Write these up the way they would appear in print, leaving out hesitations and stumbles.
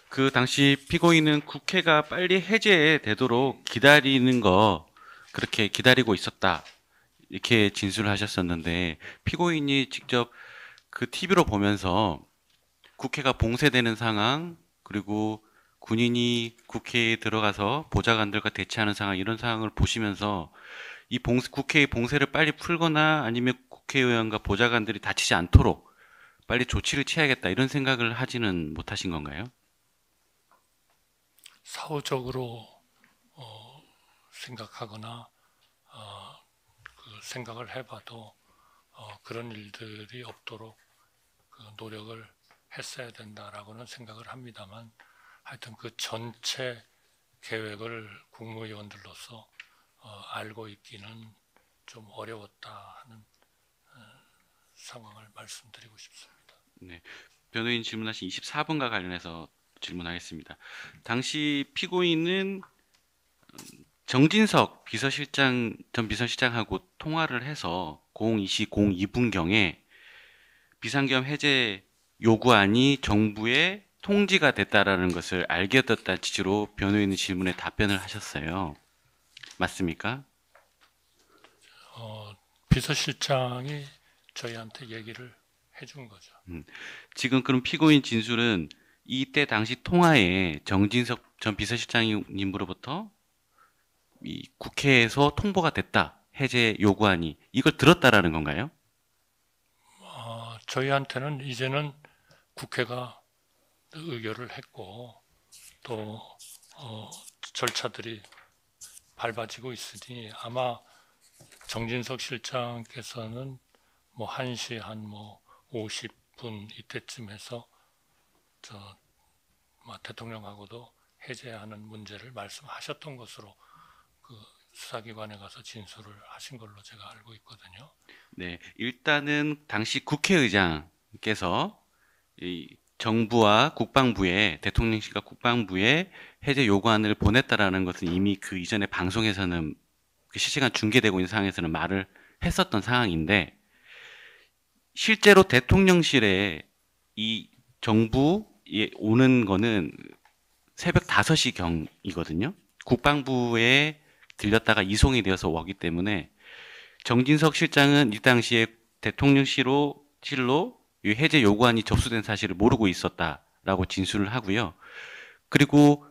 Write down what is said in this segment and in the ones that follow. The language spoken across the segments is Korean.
그 당시 피고인은 국회가 빨리 해제되도록 기다리는 거 그렇게 기다리고 있었다. 이렇게 진술을 하셨었는데 피고인이 직접 그 TV로 보면서 국회가 봉쇄되는 상황 그리고 군인이 국회에 들어가서 보좌관들과 대치하는 상황 이런 상황을 보시면서 국회의 봉쇄를 빨리 풀거나 아니면 국회의원과 보좌관들이 다치지 않도록 빨리 조치를 취해야겠다 이런 생각을 하지는 못하신 건가요? 사후적으로 생각하거나 그 생각을 해봐도 그런 일들이 없도록 그 노력을 했어야 된다라고는 생각을 합니다만 하여튼 그 전체 계획을 국무위원들로서 알고 있기는 좀 어려웠다 하는 상황을 말씀드리고 싶습니다. 네. 변호인 질문하신 24번과 관련해서 질문하겠습니다. 당시 피고인은 정진석 전 비서실장하고 통화를 해서 02시 02분경에 비상계엄 해제 요구안이 정부에 통지가 됐다라는 것을 알게 됐다는 취지로 변호인의 질문에 답변을 하셨어요. 맞습니까? 비서실장이 저희한테 얘기를 해준 거죠. 지금 그럼 피고인 진술은 이때 당시 통화에 정진석 전 비서실장님으로부터 이 국회에서 통보가 됐다. 해제 요구안이 이걸 들었다라는 건가요? 저희한테는 이제는 국회가 의결을 했고 또 절차들이 밟아지고 있으니 아마 정진석 실장께서는 뭐 1시 한 뭐 50분 이때쯤에서 저 대통령하고도 해제하는 문제를 말씀하셨던 것으로 그 수사기관에 가서 진술을 하신 걸로 제가 알고 있거든요. 네, 일단은 당시 국회의장께서 이 정부와 국방부에 대통령실과 국방부에 해제 요구안을 보냈다라는 것은 이미 그 이전에 방송에서는 그 실시간 중계되고 있는 상황에서는 말을 했었던 상황인데 실제로 대통령실에 이 정부에 오는 거는 새벽 5시 경이거든요. 국방부에 들렸다가 이송이 되어서 오기 때문에 정진석 실장은 이 당시에 대통령실로 해제 요구안이 접수된 사실을 모르고 있었다라고 진술을 하고요. 그리고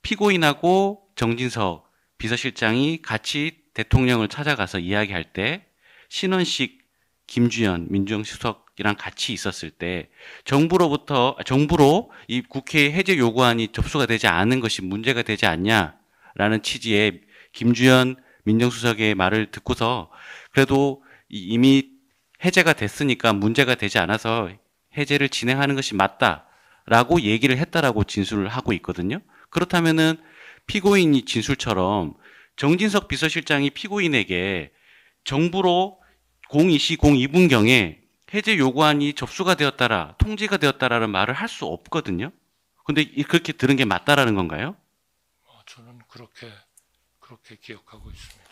피고인하고 정진석 비서실장이 같이 대통령을 찾아가서 이야기할 때 신원식, 김주현 민정수석이랑 같이 있었을 때 정부로 이 국회 해제 요구안이 접수가 되지 않은 것이 문제가 되지 않냐라는 취지의 김주현 민정수석의 말을 듣고서 그래도 이미 해제가 됐으니까 문제가 되지 않아서 해제를 진행하는 것이 맞다라고 얘기를 했다라고 진술을 하고 있거든요. 그렇다면은 피고인이 진술처럼 정진석 비서실장이 피고인에게 정부로 02시 02분경에 해제 요구안이 접수가 되었다라, 통지가 되었다라는 말을 할 수 없거든요. 근데 그렇게 들은 게 맞다라는 건가요? 저는 그렇게 기억하고 있습니다.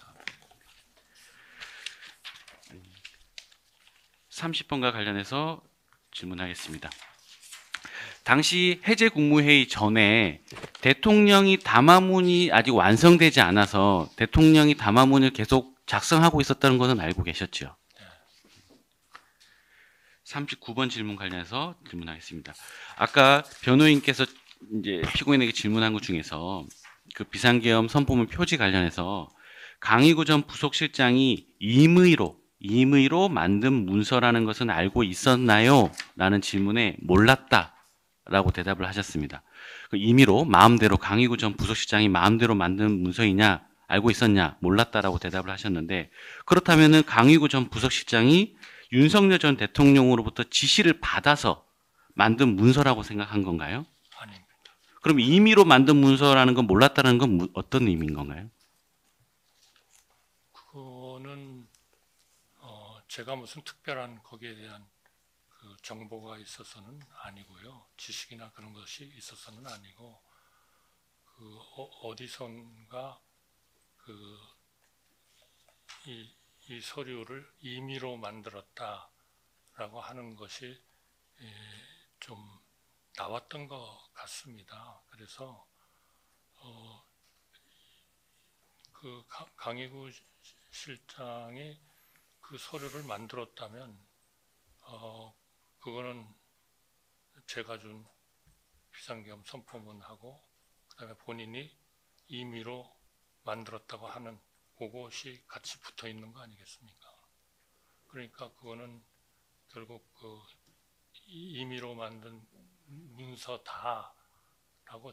30번과 관련해서 질문하겠습니다. 당시 해제 국무회의 전에 대통령이 담화문이 아직 완성되지 않아서 대통령이 담화문을 계속 작성하고 있었다는 것은 알고 계셨죠? 39번 질문 관련해서 질문하겠습니다. 아까 변호인께서 이제 피고인에게 질문한 것 중에서 그 비상계엄 선포문 표지 관련해서 강희구 전 부속실장이 임의로 만든 문서라는 것은 알고 있었나요? 라는 질문에 몰랐다라고 대답을 하셨습니다. 그 임의로 마음대로 강희구 전 부속실장이 마음대로 만든 문서이냐 알고 있었냐 몰랐다라고 대답을 하셨는데 그렇다면은 강희구 전 부속실장이 윤석열 전 대통령으로부터 지시를 받아서 만든 문서라고 생각한 건가요? 아닙니다. 그럼 임의로 만든 문서라는 건 몰랐다는 건 어떤 의미인 건가요? 그거는 제가 무슨 특별한 거기에 대한 그 정보가 있어서는 아니고요. 지식이나 그런 것이 있어서는 아니고 그 어디선가 그 이 서류를 임의로 만들었다라고 하는 것이 좀 나왔던 것 같습니다. 그래서 그 강희구 실장이 그 서류를 만들었다면 그거는 제가 준 비상계엄 선포문하고 그다음에 본인이 임의로 만들었다고 하는 그것이 같이 붙어 있는 거 아니겠습니까? 그러니까 그거는 결국 그 임의로 만든 문서다라고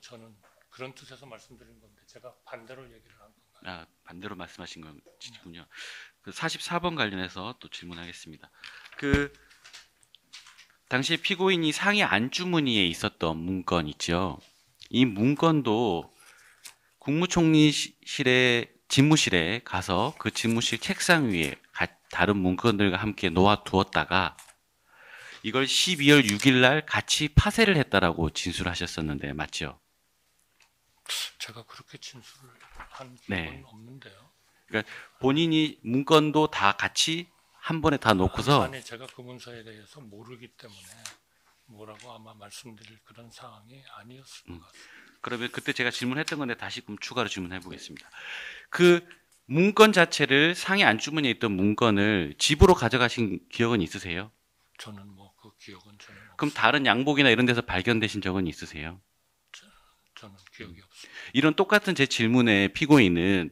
저는 그런 뜻에서 말씀드린 건데 제가 반대로 얘기를 한 건가요? 반대로 말씀하신 것이군요. 그 44번 관련해서 또 질문하겠습니다. 그 당시에 피고인이 상해 안주문의에 있었던 문건 있죠. 이 문건도 국무총리실의 집무실에 가서 그 집무실 책상 위에 다른 문건들과 함께 놓아두었다가 이걸 12월 6일 날 같이 파쇄를 했다라고 진술하셨었는데 맞죠? 제가 그렇게 진술을 한 네. 기억은 없는데요. 그러니까 본인이 문건도 다 같이 한 번에 다 놓고서 아니 제가 그 문서에 대해서 모르기 때문에 뭐라고 아마 말씀드릴 그런 상황이 아니었을 것 같습니다. 그러면 그때 제가 질문했던 건데 다시 그럼 추가로 질문해 보겠습니다. 그 문건 자체를 상해 안주문에 있던 문건을 집으로 가져가신 기억은 있으세요? 저는 뭐 그 기억은 저는 그럼 없습니다. 다른 양복이나 이런 데서 발견되신 적은 있으세요? 저는 기억이 없습니다. 이런 똑같은 제 질문에 피고인은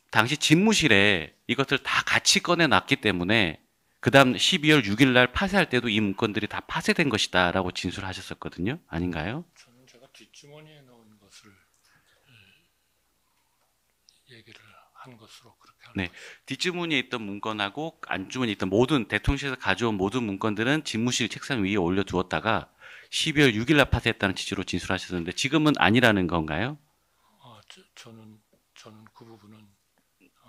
당시 집무실에 이것을 다 같이 꺼내놨기 때문에 그 다음 12월 6일 날 파쇄할 때도 이 문건들이 다 파쇄된 것이다 라고 진술하셨었거든요. 아닌가요? 저는 제가 뒷주머니에 넣은 것을 얘기를 한 것으로 그렇게 알고 네. 있습니다. 뒷주머니에 있던 문건하고 안주머니에 있던 모든 대통령실에서 가져온 모든 문건들은 집무실 책상 위에 올려두었다가 12월 6일 날 파쇄했다는 취지로 진술하셨는데 지금은 아니라는 건가요? 저는 그 부분은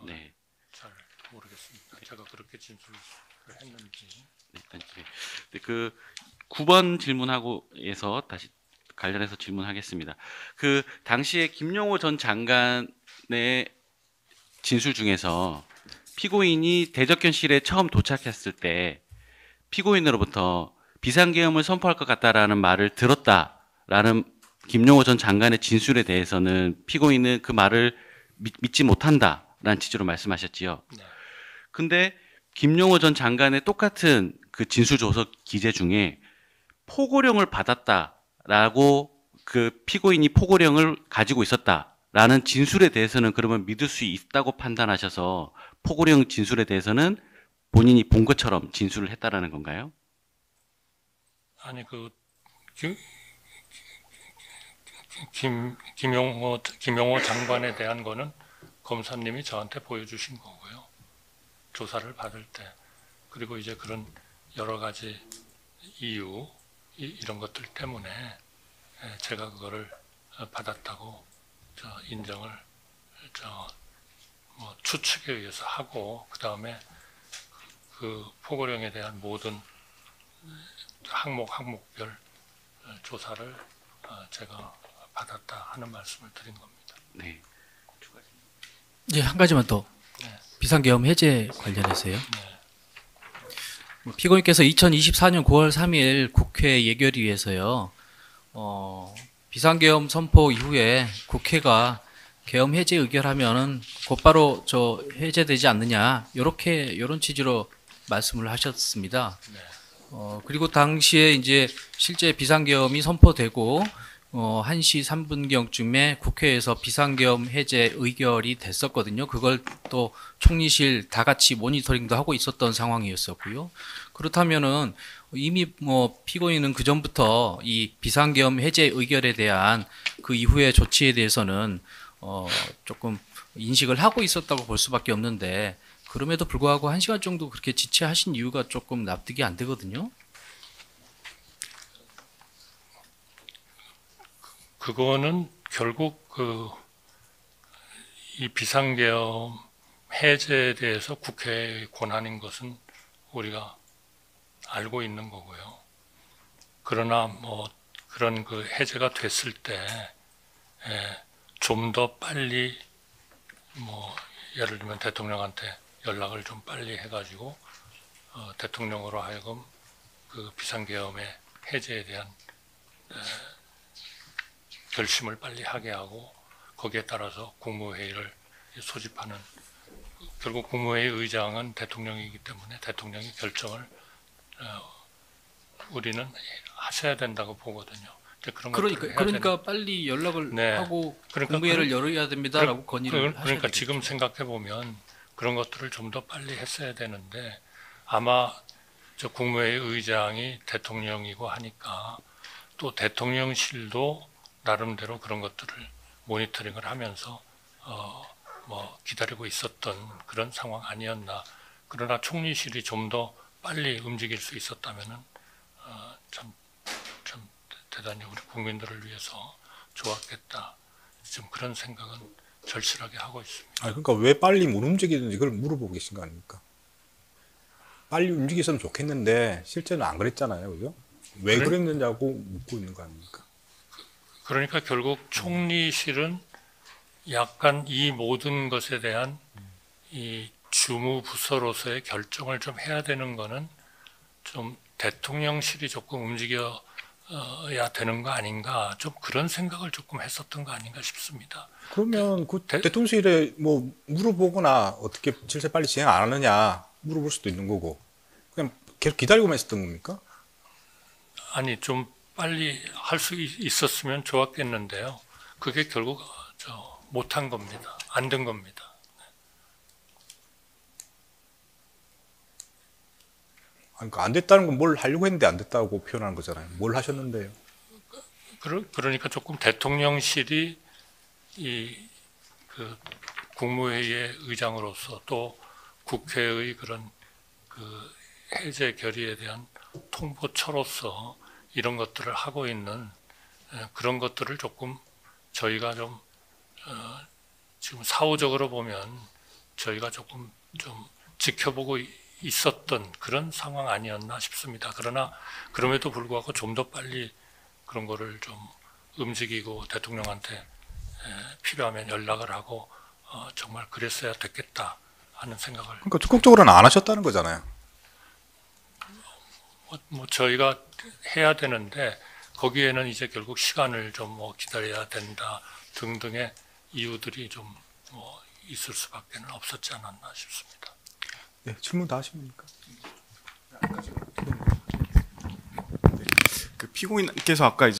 네. 잘 모르겠습니다. 제가 그렇게 진술을 했는지. 네, 그 9번 질문하고에서 다시 관련해서 질문하겠습니다. 그 당시에 김용호 전 장관의 진술 중에서 피고인이 대적견실에 처음 도착했을 때 피고인으로부터 비상계엄을 선포할 것 같다라는 말을 들었다라는 김용호 전 장관의 진술에 대해서는 피고인은 그 말을 믿지 못한다라는 취지로 말씀하셨지요. 네. 근데 김용호 전 장관의 똑같은 그 진술 조서 기재 중에 포고령을 받았다라고 그 피고인이 포고령을 가지고 있었다라는 진술에 대해서는 그러면 믿을 수 있다고 판단하셔서 포고령 진술에 대해서는 본인이 본 것처럼 진술을 했다라는 건가요? 아니 그 김용호 장관에 대한 거는 검사님이 저한테 보여주신 거고요. 조사를 받을 때 그리고 이제 그런 여러 가지 이유 이런 것들 때문에 제가 그거를 받았다고 인정을 뭐 추측에 의해서 하고 그 다음에 그 포고령에 대한 모든 항목별 조사를 제가 받았다 하는 말씀을 드린 겁니다. 네. 예, 한 가지만 더. 네. 비상계엄 해제 관련해서요. 네. 피고인께서 2024년 9월 3일 국회 예결위에서요. 비상계엄 선포 이후에 국회가 계엄 해제 의결하면은 곧바로 해제되지 않느냐 요런 취지로 말씀을 하셨습니다. 네. 그리고 당시에 이제 실제 비상계엄이 선포되고 1시 3분경쯤에 국회에서 비상계엄 해제 의결이 됐었거든요. 그걸 또 총리실 다 같이 모니터링도 하고 있었던 상황이었었고요. 그렇다면은 이미 피고인은 그 전부터 이 비상계엄 해제 의결에 대한 그 이후의 조치에 대해서는 조금 인식을 하고 있었다고 볼 수밖에 없는데 그럼에도 불구하고 1시간 정도 그렇게 지체하신 이유가 조금 납득이 안 되거든요. 그거는 결국 이 비상계엄 해제에 대해서 국회의 권한인 것은 우리가 알고 있는 거고요. 그러나 뭐 그런 그 해제가 됐을 때 좀 더 빨리 뭐 예를 들면 대통령한테 연락을 좀 빨리 해가지고 대통령으로 하여금 그 비상계엄의 해제에 대한 결심을 빨리 하게 하고 거기에 따라서 국무회의를 소집하는, 결국 국무회의 의장은 대통령이기 때문에 대통령이 결정을 우리는 하셔야 된다고 보거든요. 그런 그러니까 빨리 연락을 네. 하고 그러니까 국무회의를 열어야 됩니다라고 건의를 하셔야 그러니까 되겠죠. 지금 생각해 보면 그런 것들을 좀 더 빨리 했어야 되는데, 아마 저 국무회의 의장이 대통령이고 하니까 또 대통령실도 나름대로 그런 것들을 모니터링을 하면서 뭐 기다리고 있었던 그런 상황 아니었나. 그러나 총리실이 좀 더 빨리 움직일 수 있었다면은 참 대단히 우리 국민들을 위해서 좋았겠다. 좀 그런 생각은 절실하게 하고 있습니다. 아, 그러니까 왜 빨리 못 움직이는지 그걸 물어보고 계신 거 아닙니까? 빨리 움직였으면 좋겠는데 실제는 안 그랬잖아요, 그죠? 왜 그랬느냐고 묻고 있는 거 아닙니까? 그러니까 결국 총리실은 약간 이 모든 것에 대한 이 주무부서로서의 결정을 좀 해야 되는 거는 좀 대통령실이 조금 움직여야 되는 거 아닌가, 좀 그런 생각을 조금 했었던 거 아닌가 싶습니다. 그러면 그 대통령실에 뭐 물어보거나 어떻게 실제 빨리 진행 안 하느냐 물어볼 수도 있는 거고 그냥 계속 기다리고만 있었던 겁니까? 아니, 좀 빨리 할 수 있었으면 좋았겠는데요. 그게 결국 못한 겁니다. 안 된 겁니다. 그러니까 안 됐다는 건 뭘 하려고 했는데 안 됐다고 표현하는 거잖아요. 뭘 하셨는데요? 그러니까 조금 대통령실이 그 국무회의의 의장으로서 또 국회의 그런 그 해제 결의에 대한 통보처로서 이런 것들을 하고 있는 그런 것들을 조금 저희가 좀 지금 사후적으로 보면 저희가 조금 좀 지켜보고 있었던 그런 상황 아니었나 싶습니다. 그러나 그럼에도 불구하고 좀 더 빨리 그런 거를 좀 움직이고 대통령한테 필요하면 연락을 하고 정말 그랬어야 됐겠다 하는 생각을. 그러니까 적극적으로는 안 하셨다는 거잖아요. 뭐 저희가 해야 되는데 거기에는 이제 결국 시간을 좀 뭐 기다려야 된다 등등의 이유들이 좀 뭐 있을 수밖에 없었지 않았나 싶습니다. 네, 질문 다 하신 겁니까? 그 피고인께서 아까 이제